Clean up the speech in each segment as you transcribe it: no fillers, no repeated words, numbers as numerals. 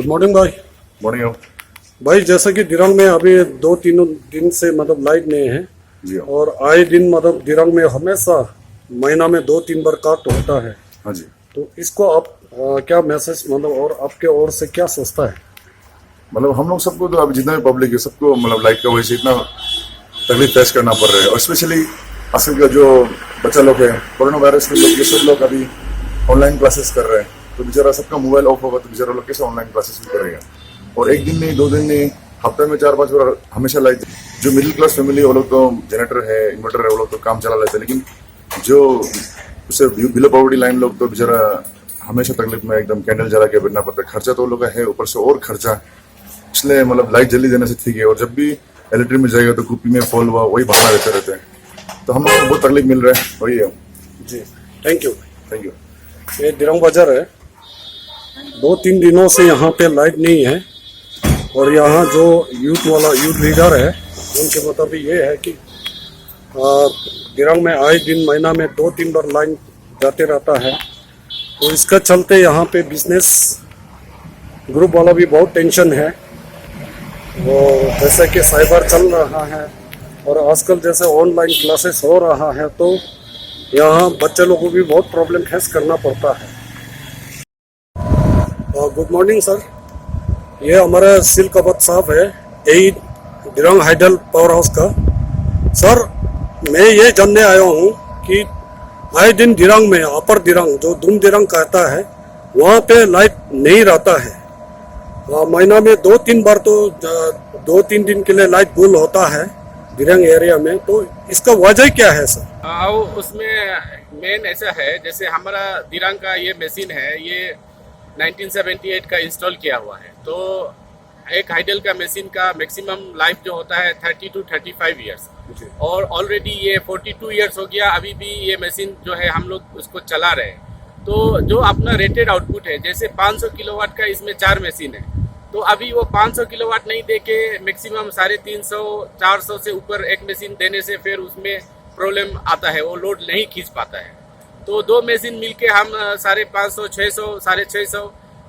Morning भाई। Morning भाई जैसा कि दिरंग में अभी 2-3 दिन से लाइट नहीं है जी। और आए दिन दिरंग में हमेशा महीना में 2-3 बार काट होता है। हाँ जी। तो इसको आप क्या मैसेज और आपके ओर से क्या सोचता है? हम लोग सबको तो अभी जितना भी पब्लिक है सबको लाइट का वजह से इतना तकलीफ फेस करना पड़ रहा है और स्पेशली आजकल का जो बच्चा लोग है कोरोना वायरस में लोग ये सब लोग अभी ऑनलाइन क्लासेस कर रहे हैं तो बेचारा सबका मोबाइल ऑफ होगा तो बेचारा लोग कैसे ऑनलाइन क्लासेस भी करेगा और एक दिन नहीं 2 दिन नहीं हफ्ते में 4-5 बार हमेशा लाइट। जो मिडिल क्लास फैमिली वो लोग तो जनरेटर है इन्वर्टर है वो लोग तो काम चला लेते हैं लेकिन जो उससे बिलो पॉवर्टी लाइन लोग तो बेचारा हमेशा तकलीफ में एकदम कैंडल जला के बैठना पड़ता है। खर्चा तो लोग है ऊपर से और खर्चा इसलिए लाइट जल्दी देने से ठीक है और जब भी इलेक्ट्रिक में जाएगा तो कुपी में फॉल हुआ वही भागना रहते रहते हैं तो हम लोग को बहुत तकलीफ मिल रहा है वही है जी। Thank you. Thank you. ये दिरंग बाजार है। 2-3 दिनों से यहाँ पे लाइट नहीं है और यहाँ जो यूथ लीडर है उनके मुताबिक ये है कि दिरंग में आए दिन महीना में 2-3 बार लाइन जाते रहता है तो इसका चलते यहाँ पे बिजनेस ग्रुप वाला भी बहुत टेंशन है। वो जैसे कि साइबर चल रहा है और आजकल जैसे ऑनलाइन क्लासेस हो रहा है तो यहाँ बच्चे लोगों को भी बहुत प्रॉब्लम फेस करना पड़ता है। Good morning sir. ये हमारा सिल्क अवध साहब है यही दिरंग हाइडल पावर हाउस का। सर मैं ये जानने आया हूँ कि आए दिन दिरंग में अपर दिरंग जो दुम दिरंग कहता है वहाँ पे लाइट नहीं रहता है। महीना में 2-3 बार तो 2-3 दिन के लिए लाइट गुल होता है दिरंग एरिया में तो इसका वजह क्या है सर? उसमें मेन ऐसा है जैसे हमारा दिरंग का ये मशीन है ये 1978 का इंस्टॉल किया हुआ है तो एक हाइडल का मशीन का मैक्सिमम लाइफ जो होता है 30 to 35 ईयर्स और ऑलरेडी ये 42 ईयर्स हो गया। अभी भी ये मशीन जो है हम लोग उसको चला रहे हैं तो जो अपना रेटेड आउटपुट है जैसे 500 किलोवाट का इसमें 4 मशीन है तो अभी वो 500 किलोवाट नहीं दे के मैक्सिमम 350-400 से ऊपर एक मशीन देने से फिर उसमें प्रॉब्लम आता है वो लोड नहीं खींच पाता है। तो 2 मशीन मिलके हम 550, 600, 650,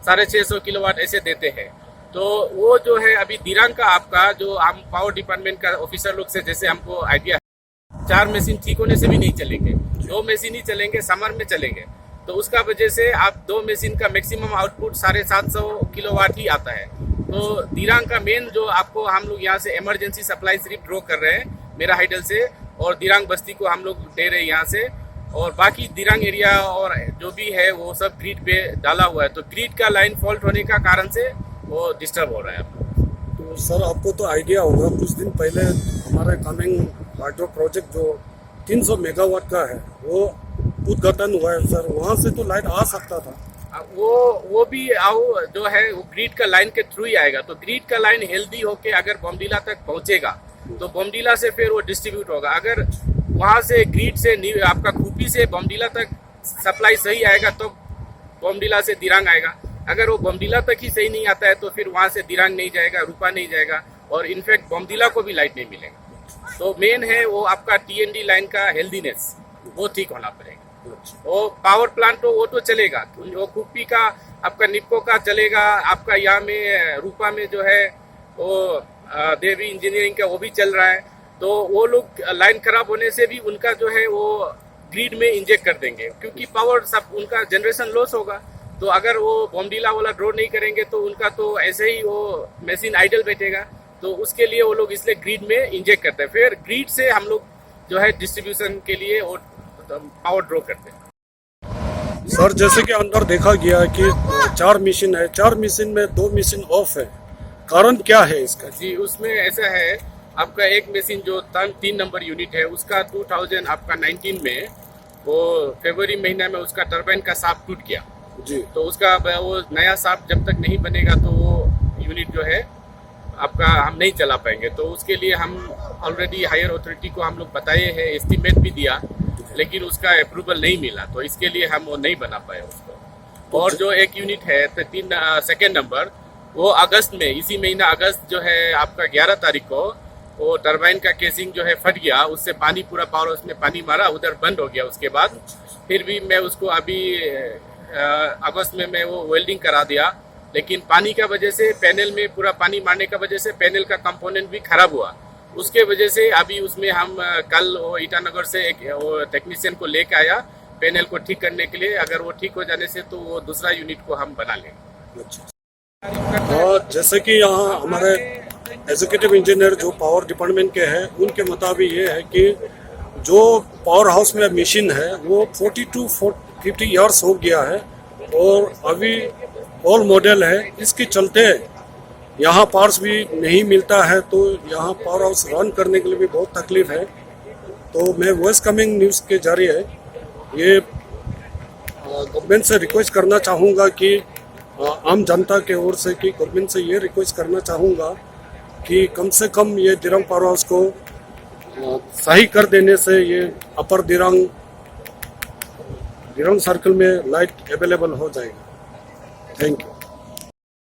650 किलोवाट ऐसे देते हैं। तो वो जो है अभी दिरंग का आपका जो हम पावर डिपार्टमेंट का ऑफिसर लोग से जैसे हमको आइडिया है 4 मशीन ठीक होने से भी नहीं चलेंगे 2 मशीन ही चलेंगे समर में चलेंगे तो उसका वजह से आप 2 मशीन का मैक्सिमम आउटपुट 750 किलोवाट ही आता है। तो दिरंग का मेन जो आपको हम लोग यहाँ से इमरजेंसी सप्लाई सिर्फ ड्रॉ कर रहे हैं मेरा हाइडल से और दिरंग बस्ती को हम लोग दे रहे हैं यहाँ से और बाकी दिरंग एरिया और जो भी है वो सब ग्रिड पे डाला हुआ है तो ग्रिड का लाइन फॉल्ट होने का कारण से वो डिस्टर्ब हो रहा है। तो सर आपको तो आइडिया होगा कुछ दिन पहले हमारे कामेंग हाइड्रो प्रोजेक्ट जो 300 मेगावाट का है वो उद्घाटन हुआ है सर वहाँ से तो लाइट आ सकता था। वो भी आओ जो है वो ग्रिड का लाइन के थ्रू ही आएगा तो ग्रिड का लाइन हेल्दी होके अगर बोमडीला तक पहुंचेगा तो बोमडीला से फिर वो डिस्ट्रीब्यूट होगा। अगर वहाँ से ग्रिड से आपका खूपी से बोमडीला तक सप्लाई सही आएगा तो बोमडीला से दिरंग आएगा। अगर वो बोमडीला तक ही सही नहीं आता है तो फिर वहाँ से दिरंग नहीं जाएगा रूपा नहीं जाएगा और इनफैक्ट बोमडीला को भी लाइट नहीं मिलेगा। तो मेन है वो आपका TND लाइन का हेल्दीनेस वो ठीक होना पड़ेगा। वो पावर प्लांट तो वो तो चलेगा वो कुप्पी का आपका निप्को का चलेगा आपका यहाँ में रूपा में जो है वो देवी इंजीनियरिंग का वो भी चल रहा है तो वो लोग लाइन खराब होने से भी उनका जो है वो ग्रिड में इंजेक्ट कर देंगे क्योंकि पावर सब उनका जनरेशन लॉस होगा। तो अगर वो बोमडीला वाला ड्रॉ नहीं करेंगे तो उनका तो ऐसे ही वो मशीन आइडल बैठेगा तो उसके लिए वो लोग इसलिए ग्रिड में इंजेक्ट करते हैं फिर ग्रिड से हम लोग जो है डिस्ट्रीब्यूशन के लिए वो पावर ड्रॉ करते हैं। सर जैसे कि अंदर देखा गया कि 4 मशीन है 4 मशीन में 2 मशीन ऑफ है कारण क्या है इसका? जी उसमें ऐसा है आपका एक मशीन जो 3 नंबर यूनिट है उसका 2019 में वो फरवरी महीना में उसका टरबाइन का शाफ्ट टूट गया जी तो उसका वो नया शाफ्ट जब तक नहीं बनेगा तो वो यूनिट जो है आपका हम नहीं चला पाएंगे। तो उसके लिए हम ऑलरेडी हायर अथॉरिटी को हम लोग बताए हैं एस्टीमेट भी दिया लेकिन उसका अप्रूवल नहीं मिला तो इसके लिए हम वो नहीं बना पाए उसको। और जो एक यूनिट है 2nd नंबर वो अगस्त में इसी महीना अगस्त जो है आपका 11 तारीख को वो टरबाइन का केसिंग जो है फट गया उससे पानी पूरा पावर उसमें पानी मारा उधर बंद हो गया। उसके बाद फिर भी मैं उसको अभी अगस्त में मैं वो वेल्डिंग करा दिया लेकिन पानी का वजह से पैनल में पूरा पानी मारने का वजह से पैनल का कंपोनेंट भी खराब हुआ। उसके वजह से अभी उसमें हम कल वो ईटानगर से एक वो टेक्नीशियन को लेके आया पैनल को ठीक करने के लिए। अगर वो ठीक हो जाने से तो वो दूसरा यूनिट को हम बना लेंगे। और जैसे कि यहाँ हमारे एग्जीक्यूटिव इंजीनियर जो पावर डिपार्टमेंट के हैं, उनके मुताबिक ये है कि जो पावर हाउस में मशीन है वो 40 to 50 ईयर्स हो गया है और अभी ओल्ड मॉडल है। इसके चलते यहाँ पार्ट्स भी नहीं मिलता है, तो यहाँ पावर हाउस रन करने के लिए भी बहुत तकलीफ है। तो मैं वॉइस कमिंग न्यूज़ के जरिए ये गवर्नमेंट से रिक्वेस्ट करना चाहूँगा कि आम जनता के ओर से कि गवर्नमेंट से ये रिक्वेस्ट करना चाहूँगा कि कम से कम ये दिरांग पावर हाउस को सही कर देने से ये अपर दिरांग सर्कल में लाइट अवेलेबल हो जाएगा। Thank you.